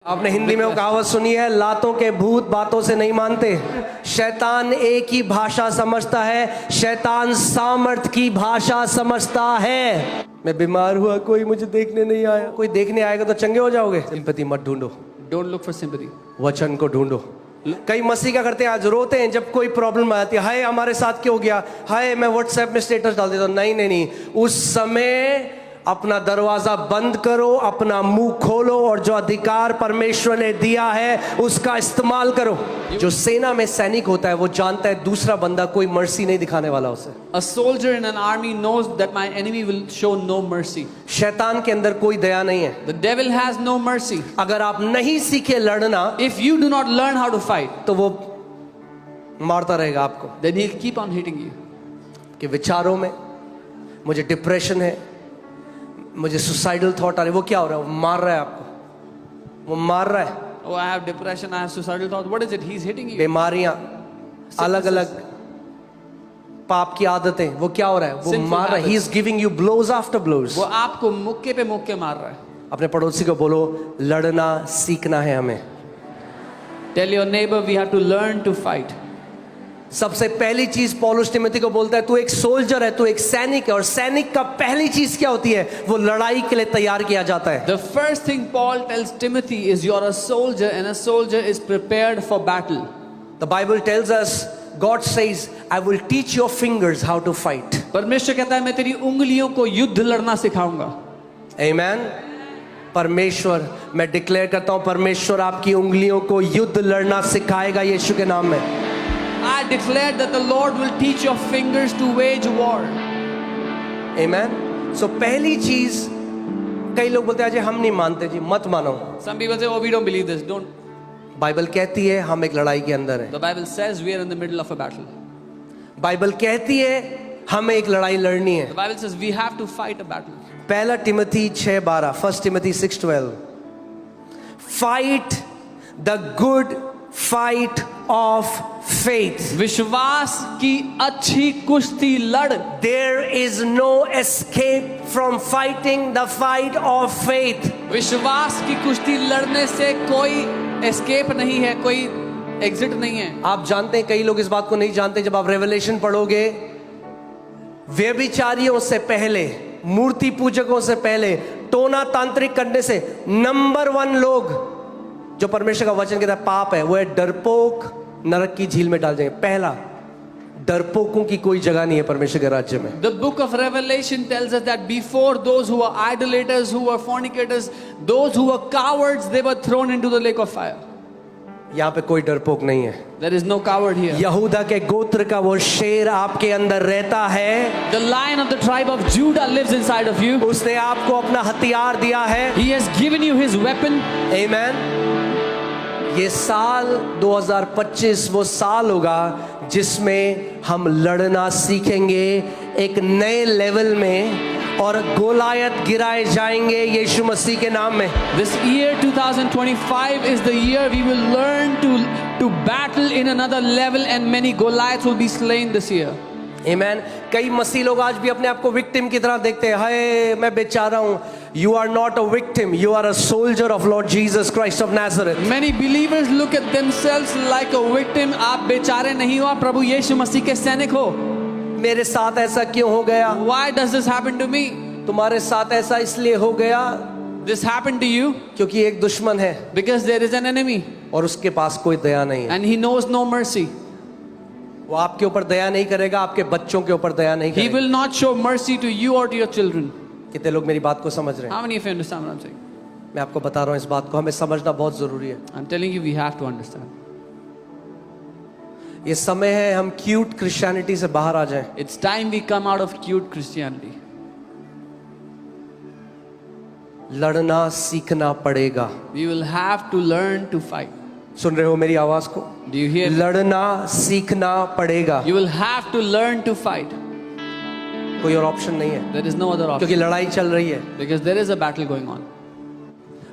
आपने हिंदी में वो कहावत सुनी है, लातों के भूत बातों से नहीं मानते। शैतान एक ही भाषा समझता है, शैतान सामर्थ की भाषा समझता है। मैं बीमार हुआ, कोई मुझे देखने नहीं आया। कोई देखने आएगा तो चंगे हो जाओगे। सिंपैथी मत ढूंढो, Don't look for sympathy. वचन को ढूंढो। कई मसीह क्या करते हैं, आज रोते हैं जब कोई प्रॉब्लम आती है, हाय हमारे साथ क्यों हो गया, हाय मैं व्हाट्सएप में स्टेटस डाल देता हूं। नहीं, उस समय अपना दरवाजा बंद करो, अपना मुंह खोलो और जो अधिकार परमेश्वर ने दिया है उसका इस्तेमाल करो। जो सेना में सैनिक होता है वो जानता है दूसरा बंदा कोई मर्सी नहीं दिखाने वाला उसे। A soldier in an army knows that my enemy will show no mercy. शैतान के अंदर कोई दया नहीं है। The devil has no mercy. अगर आप नहीं सीखे लड़ना, If you do not learn how to fight, तो वो मारता रहेगा आपको। then he'll keep on hitting you. कि विचारों में मुझे डिप्रेशन है, मुझे सुसाइडल थॉट आ रही है, वो क्या हो रहा है, वो मार रहा है आपको, वो मार रहा है। Oh, I have depression, I have suicidal thoughts. What is it? He's hitting you. बीमारियां, अलग अलग पाप की आदतें, वो क्या हो रहा है, वो मार रहा है। He is giving you blows after blows. वो आपको मुक्के पे मुक्के मार रहा है। अपने पड़ोसी को बोलो, लड़ना सीखना है हमें। Tell your neighbor we have to learn to fight. सबसे पहली चीज पौलुस तिमोथी को बोलता है, तू एक सोल्जर है, तू एक सैनिक है, और सैनिक का पहली चीज क्या होती है, वो लड़ाई के लिए तैयार किया जाता है। The first thing Paul tells Timothy is you're a soldier and a soldier is prepared for battle. The Bible tells us, God says, I will teach your fingers how to fight. परमेश्वर कहता है मैं तेरी उंगलियों को युद्ध लड़ना सिखाऊंगा। Amen. परमेश्वर, मैं डिक्लेयर करता हूं, परमेश्वर आपकी उंगलियों को युद्ध लड़ना सिखाएगा यीशु के नाम में। I declare that the Lord will teach your fingers to wage war. Amen. So पहली चीज, कई लोग बोलते हैं अजय हम नहीं मानते जी, मत मानो। Some people say, oh, we don't believe this. Don't. Bible कहती है हम एक लड़ाई के अंदर हैं। The Bible says we are in the middle of a battle. Bible कहती है हमें एक लड़ाई लड़नी है। The Bible says we have to fight a battle. पहला Timothy 6:12, 1 Timothy 6:12, fight the good fight of faith. विश्वास की अच्छी कुश्ती लड़। There is no escape from fighting the fight of faith. विश्वास की कुश्ती लड़ने से कोई एस्केप नहीं है, कोई एग्जिट नहीं है। आप जानते हैं, कई लोग इस बात को नहीं जानते, जब आप रेवलेशन पढ़ोगे, व्यभिचारियों से पहले, मूर्ति पूजकों से पहले, टोना तांत्रिक करने से नंबर 1 लोग जो परमेश्वर का वचन कहता है पाप है, वो है डरपोक, नरक की झील में डाल जाएंगे। पहला, डरपोकों की कोई जगह नहीं है परमेश्वर के राज्य में। The book of Revelation tells us that before those who were idolaters, who were fornicators, those who were cowards, they were thrown into the lake of fire. यहाँ पे कोई डरपोक नहीं है। There is no coward here. यहूदा के गोत्र का वो शेर आपके अंदर रहता है। The lion of the tribe of Judah lives inside of you. उसने आपको अपना हथियार दिया है। He has given you his weapon. Amen. ये साल 2025 वो साल होगा जिसमें हम लड़ना सीखेंगे एक नए लेवल में, और गोलायत गिराए जाएंगे यीशु मसीह के नाम में। This year 2025 is the year we will learn to battle in another level, and many Goliaths will be slain this year. Amen. कई मसीह लोग आज भी अपने आप को विक्टिम की तरह देखते हैं, हाय मैं बेचारा हूं। You are not a victim, you are a soldier of Lord Jesus Christ of Nazareth. Many believers look at themselves like a victim. आप बेचारे नहीं हो, आप प्रभु यीशु मसीह के सैनिक हो। मेरे साथ ऐसा क्यों हो गया? Why does this happen to me? तुम्हारे साथ ऐसा इसलिए हो गया This happened to you क्योंकि एक दुश्मन है because there is an enemy और उसके पास कोई दया नहीं है। and he knows no mercy. वो आपके ऊपर दया नहीं करेगा, आपके बच्चों के ऊपर दया नहीं He करेगा। will not show mercy to you or to your children. कितने लोग मेरी बात को समझ रहे हैं? How many of you understand what I'm saying? मैं आपको बता रहा हूँ, इस बात को हमें समझना बहुत जरूरी है। I'm telling you, we have to understand. ये समय है हम क्यूट क्रिश्चियनिटी से बाहर आ जाएं। It's time we come out of cute Christianity. लड़ना सीखना पड़ेगा। We will have to learn to fight. सुन रहे हो मेरी आवाज को? Do you hear? लड़ना सीखना पड़ेगा। You will have to learn to fight. कोई और ऑप्शन नहीं है, There is no other क्योंकि option लड़ाई चल रही है। because there is a battle going on.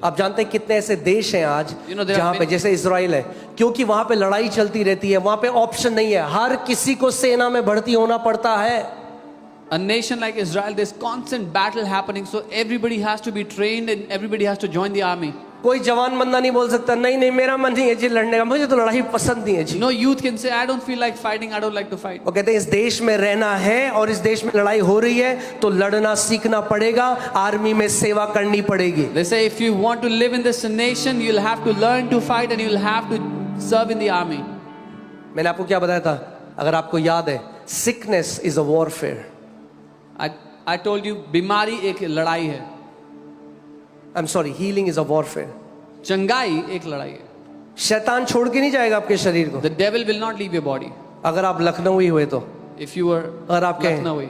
आप जानते हैं कितने ऐसे देश हैं आज You know, there जहां are पे, जैसे इजराइल है, क्योंकि वहां पे लड़ाई चलती रहती है, वहां पे ऑप्शन नहीं है, हर किसी को सेना में भर्ती होना पड़ता है। A nation like Israel, there's constant battle happening, so everybody has to be trained and everybody has to join the army. कोई जवान बंदा नहीं बोल सकता नहीं नहीं मेरा मन नहीं है जी लड़ने का, मुझे तो लड़ाई पसंद नहीं है जी। No youth can say, I don't feel like fighting, I don't like to fight. वो कहते हैं इस देश में रहना है और इस देश में लड़ाई हो रही है तो लड़ना सीखना पड़ेगा, आर्मी में सेवा करनी पड़ेगी। They say if you want to live in this nation, you'll have to learn to fight and you'll have to serve in the army. मैंने आपको क्या बताया था, अगर आपको याद है, sickness is a warfare. I told you, बीमारी एक लड़ाई है, I am sorry, healing is a warfare. चंगाई एक लड़ाई है। शैतान छोड़ के नहीं जाएगा आपके शरीर को। The devil will not leave your body. अगर आप लखनऊ हुए तो, If you were और आप कहें Lucknowi,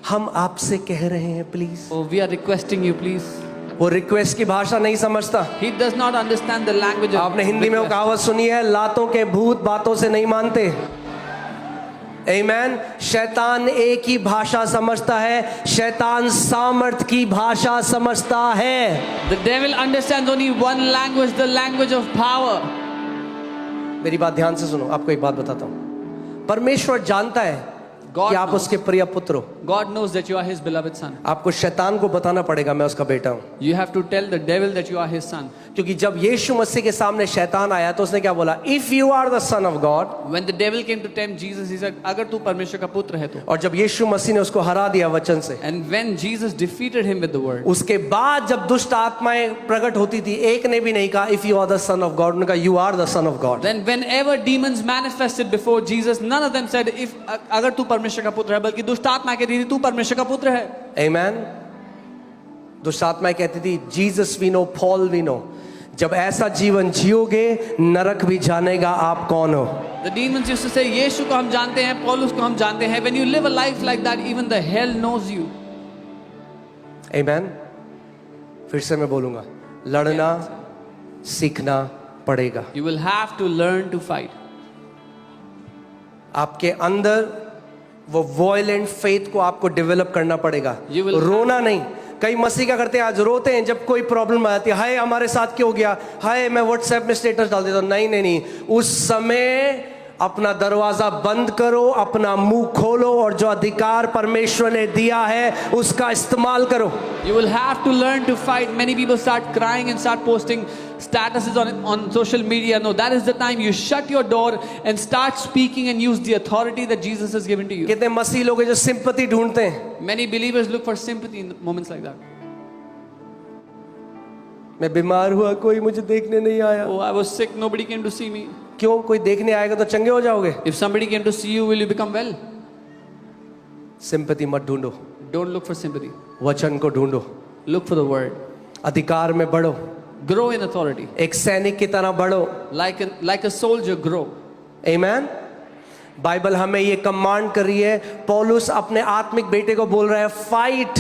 हम आपसे कह रहे हैं please, oh, we are requesting you, please. वो रिक्वेस्ट की भाषा नहीं समझता। He does not understand the language of आपने हिंदी में वो request. कहावत सुनी है, लातों के भूत बातों से नहीं मानते। आमीन। शैतान एक ही भाषा समझता है, शैतान सामर्थ की भाषा समझता है। The devil understands only one language, the language of power. मेरी बात ध्यान से सुनो, आपको एक बात बताता हूं। परमेश्वर जानता है God कि आप knows. उसके प्रिय पुत्र हो। God knows that you are his beloved son. आपको शैतान को बताना पड़ेगा मैं उसका बेटा हूं। You have to tell the devil that you are his son. क्योंकि जब यीशु मसीह के सामने शैतान आया तो उसने क्या बोला, if you are the son of God. When the devil came to tempt Jesus, he said, अगर तू परमेश्वर का पुत्र है तो। और जब यीशु मसीह ने उसको हरा दिया वचन से, And when Jesus defeated him with the word, उसके बाद जब दुष्ट आत्माएं प्रकट होती थी, एक ने भी नहीं कहा if you are the son of God, उन्होंने कहा you are the son of God. then whenever demons manifested before Jesus, none of them said, if अगर तू परमेश्वर का पुत्र है, बल्कि दुष्ट आत्मा कहती थी तू परमेश्वर का पुत्र है। आमीन। दुष्ट आत्माएं कहती थी Jesus we know, Paul we know. जब ऐसा जीवन जियोगे, नरक भी जानेगा आप कौन हो। The demons used to say, यीशु को हम जानते हैं, पौलुस को हम जानते हैं। When you live a life like that, even the hell knows you. आमीन। फिर से मैं बोलूंगा, लड़ना सीखना पड़ेगा। You will have to learn to fight. आपके अंदर वो वॉयलेंट फेथ को आपको डेवलप करना पड़ेगा। You will- रोना नहीं। कई मसीह क्या करते हैं, आज रोते हैं जब कोई प्रॉब्लम आती है, हाय हमारे साथ क्यों हो गया, हाय मैं व्हाट्सएप में स्टेटस डाल देता हूं। नहीं नहीं नहीं, उस समय अपना दरवाजा बंद करो, अपना मुंह खोलो और जो अधिकार परमेश्वर ने दिया है उसका इस्तेमाल करो। You will have to learn to fight. Many people start crying and start posting statuses on social media. No, that is the time you shut your door and start speaking and use the authority that Jesus has given to you. कितने मसीह लोग हैं जो sympathy ढूंढते हैं। Many believers look for sympathy in moments like that. मैं बीमार हुआ, कोई मुझे देखने नहीं आया। Oh, I was sick, nobody came to see me. क्यों? कोई देखने आएगा तो चंगे हो जाओगे। If somebody came to see you, will you become well? Sympathy मत ढूंढो, Don't look for sympathy. वचन को ढूंढो, Look for the word. अधिकार में बढ़ो, Grow in authority. एक सैनिक की तरह बढ़ो। Like a soldier, grow. आमीन। बाइबल हमें ये कमांड कर रही है, पौलुस अपने आत्मिक बेटे को बोल रहा है, फाइट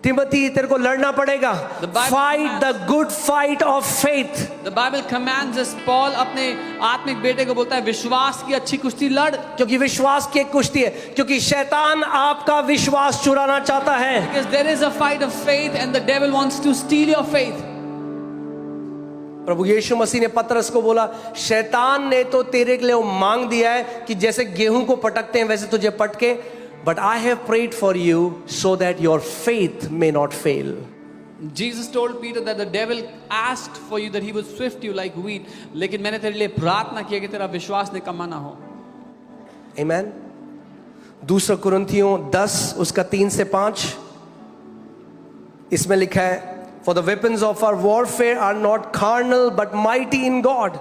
तिमोथी, तेरे को लड़ना पड़ेगा। The Bible fight the good fight of faith. The Bible commands us. Paul अपने आत्मिक बेटे को बोलता है, विश्वास की अच्छी कुश्ती लड़। क्योंकि विश्वास की एक कुश्ती है, क्योंकि शैतान आपका विश्वास चुराना चाहता है। Because there is a fight of faith and the devil wants to steal your faith. प्रभु यीशु मसीह ने पतरस को बोला, शैतान ने तो तेरे के लिए वो मांग दिया है कि जैसे गेहूं को पटकते हैं वैसे तुझे पटके, but I have prayed for you so that your faith may not fail. Jesus told Peter that the devil asked for you that he would swift you like wheat. लेकिन मैंने तेरे लिए प्रार्थना की कि तेरा विश्वास निकम्मा ना हो। आमीन। दूसरा कुरिन्थियों 10 उसका 3 से 5, इसमें लिखा है, For the weapons of our warfare are not carnal but mighty in God.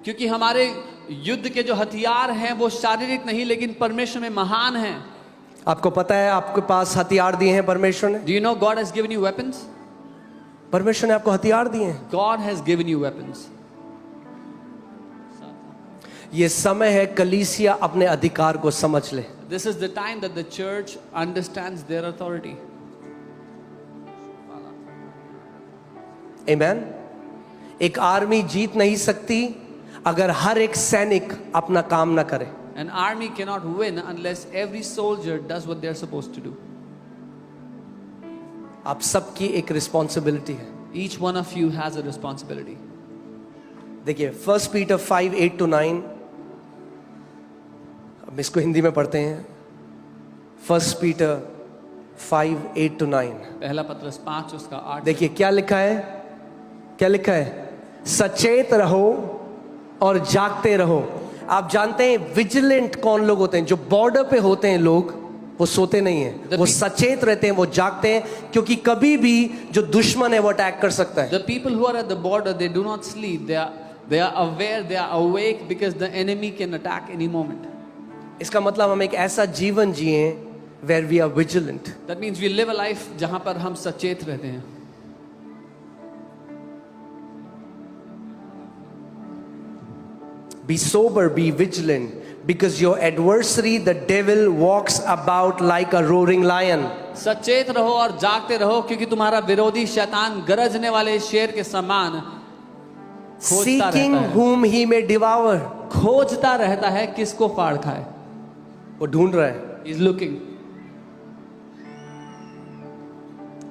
क्योंकि हमारे युद्ध के जो हथियार हैं वो शारीरिक नहीं लेकिन परमेश्वर में महान हैं। आपको पता है आपके पास हथियार दिए हैं परमेश्वर ने। Do you know God has given you weapons? परमेश्वर ने आपको हथियार दिए हैं। God has given you weapons. ये समय है कलीसिया अपने अधिकार को समझ ले। This is the time that the church understands their authority. आमीन। एक आर्मी जीत नहीं सकती अगर हर एक सैनिक अपना काम ना करे। An army cannot win unless every soldier does what they are supposed to do. आप सबकी एक रिस्पॉन्सिबिलिटी है। Each one of you has a responsibility. देखिए 1 पीटर 5:8-9, अब इसको हिंदी में पढ़ते हैं। 1 पीटर 5:8-9, पहला पत्रस 5 उसका 8। देखिए क्या लिखा है। क्या लिखा है? सचेत रहो और जागते रहो। आप जानते हैं विजिलेंट कौन लोग होते हैं? जो बॉर्डर पे होते हैं लोग, वो सोते नहीं हैं, वो सचेत रहते हैं, वो जागते हैं, क्योंकि कभी भी जो दुश्मन है वो अटैक कर सकता है। The people who are at the border, they do not sleep. They are aware, they are awake because the enemy can attack any moment. इसका मतलब हम एक ऐसा जीवन जिए where we are vigilant. That means we live a life जहां पर हम सचेत रहते हैं. Be sober, be vigilant, because your adversary, the devil, walks about like a roaring lion. सचेत रहो और जागते रहो, क्योंकि तुम्हारा विरोधी शैतान गरजने वाले शेर के समान खोजता Seeking रहता है. whom he may devour. खोजता रहता है किसको फाड़ खाए. वो ढूंढ रहा है. He is looking.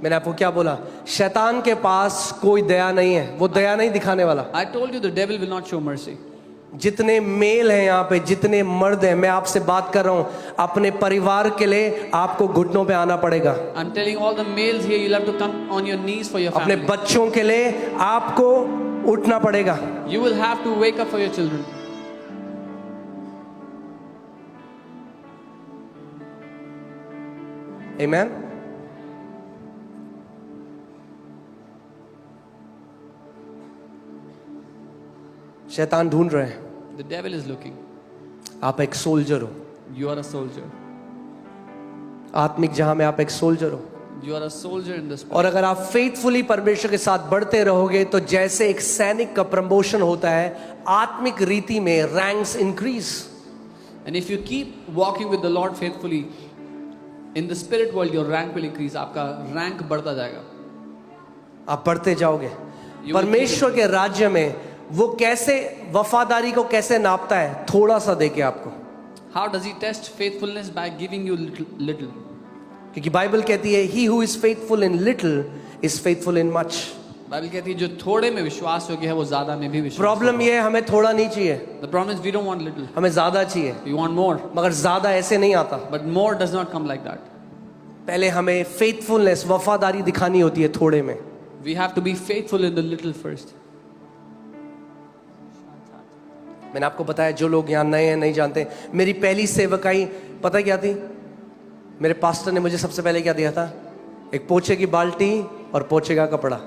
मैंने आपको क्या बोला? शैतान के पास कोई दया नहीं है, वो दया नहीं दिखाने वाला. I told you the devil will not show mercy. जितने मेल हैं यहाँ पे, जितने मर्द हैं, मैं आपसे बात कर रहा हूँ, अपने परिवार के लिए आपको घुटनों पे आना पड़ेगा. I'm telling all the males here, you'll have to come on your knees for your अपने family. बच्चों के लिए आपको उठना पड़ेगा. You will have to wake up for your children. Amen. शैतान ढूंढ रहे हैं. The devil is looking. आप एक सोल्जर हो, You are a soldier. आत्मिक जहां में आप एक सोल्जर हो. You are a soldier in the spirit. और अगर आप फेथफुली परमेश्वर के साथ बढ़ते रहोगे तो जैसे एक सैनिक का प्रमोशन होता है, आत्मिक रीति में ranks increase. And if you keep walking with the Lord faithfully, in the spirit world, your rank will increase. आपका rank बढ़ता जाएगा. आप बढ़ते जाओगे. will परमेश्वर के राज्य में वो कैसे वफादारी को कैसे नापता है? थोड़ा सा देके आपको. How does he test faithfulness? By giving you little. क्योंकि बाइबल कहती है he who is faithful in little is faithful in much. Bible कहती है जो थोड़े में विश्वास योग्य है वो ज्यादा में भी विश्वास. प्रॉब्लम ये है, हमें थोड़ा नहीं चाहिए, The problem is we don't want little. हमें ज्यादा चाहिए. We want more. मगर ज्यादा ऐसे नहीं आता. But more does not come like that. पहले हमें फेथफुलनेस, वफादारी दिखानी होती है थोड़े में. We have to be faithful in the little first. मैंने आपको बताया, जो लोग यहाँ नए हैं नहीं जानते, मेरी पहली सेवकाई पता क्या थी? मेरे पास्टर ने मुझे सबसे पहले क्या दिया था? एक पोछे की बाल्टी और पोछे का कपड़ा.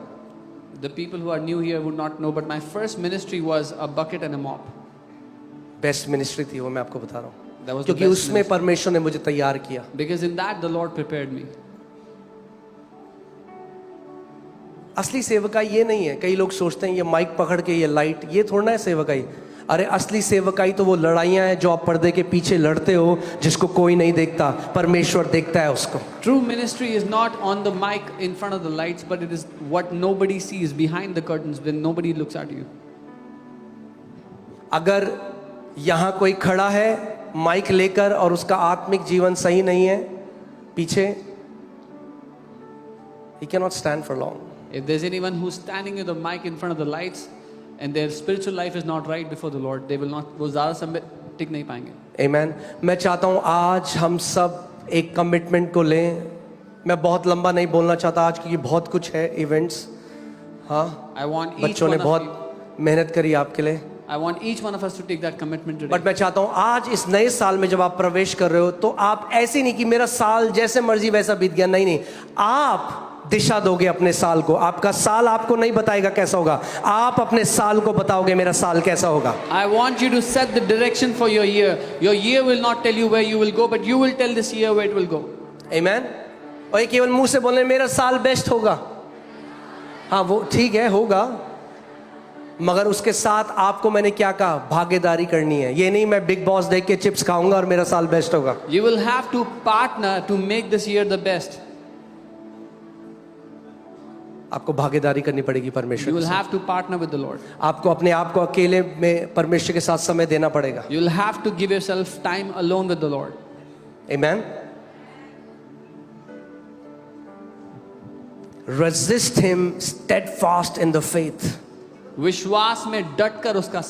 The people who are new here would not know, but my first ministry was a bucket and a mop. Best ministry थी वो, मैं आपको बता रहा हूँ, That was the क्योंकि best उसमें ministry. परमेश्वर ने मुझे तैयार किया. Because in that the Lord prepared me. असली सेवकाई ये नहीं है. कई लोग सोचते हैं ये माइक पकड़ के ये लाइट, ये थोड़ा ना है सेवकाई. अरे असली सेवकाई तो वो लड़ाइयाँ हैं जो आप पर्दे के पीछे लड़ते हो, जिसको कोई नहीं देखता, परमेश्वर देखता है उसको. True ministry is not on the mic in front of the lights, but it is what nobody sees behind the curtains when nobody looks at you. अगर यहाँ कोई खड़ा है माइक लेकर और उसका आत्मिक जीवन सही नहीं है पीछे, he cannot stand for long. If there's anyone who's standing with a mic in front of the lights and their spiritual life is not right before the Lord, they will not, वो ज़्यादा समय टिक नहीं पाएंगे. Amen. मैं चाहता हूँ आज हम सब एक कमिटमेंट को लें. मैं बहुत लंबा नहीं बोलना चाहता आज, क्योंकि बहुत कुछ है इवेंट्स. हाँ, I want each बच्चों ने one of you, बहुत मेहनत करी आपके लिए. I want each one of us to take that commitment today. But मैं चाहता हूँ आज इस नए साल में जब आप प्रवेश कर रहे हो तो आप ऐसे नहीं कि मेरा साल जैसे मर्जी वैसा बीत गया. नहीं नहीं, आप दिशा दोगे अपने साल को. आपका साल आपको नहीं बताएगा कैसा होगा, आप अपने साल को बताओगे मेरा साल कैसा होगा. I want you to set the direction for your year. Your year will not tell you where you will go, but you will tell this year where it will go. Amen. और ये केवल मुंह से बोलने मेरा साल best होगा, हाँ वो ठीक है होगा, मगर उसके साथ आपको मैंने क्या कहा? भागीदारी करनी है. ये नहीं मैं बिग बॉस देख के चिप्स खाऊंगा और मेरा साल बेस्ट होगा. You will have to partner to make this year the best. आपको भागीदारी करनी पड़ेगी परमेश्वर You के will साथ. have to partner with the Lord. आपको अपने आप को अकेले में परमेश्वर के साथ समय देना पड़ेगा. You will have to give yourself time alone with the Lord. Amen. Resist him steadfast in the faith. विश्वास में डट कर उसका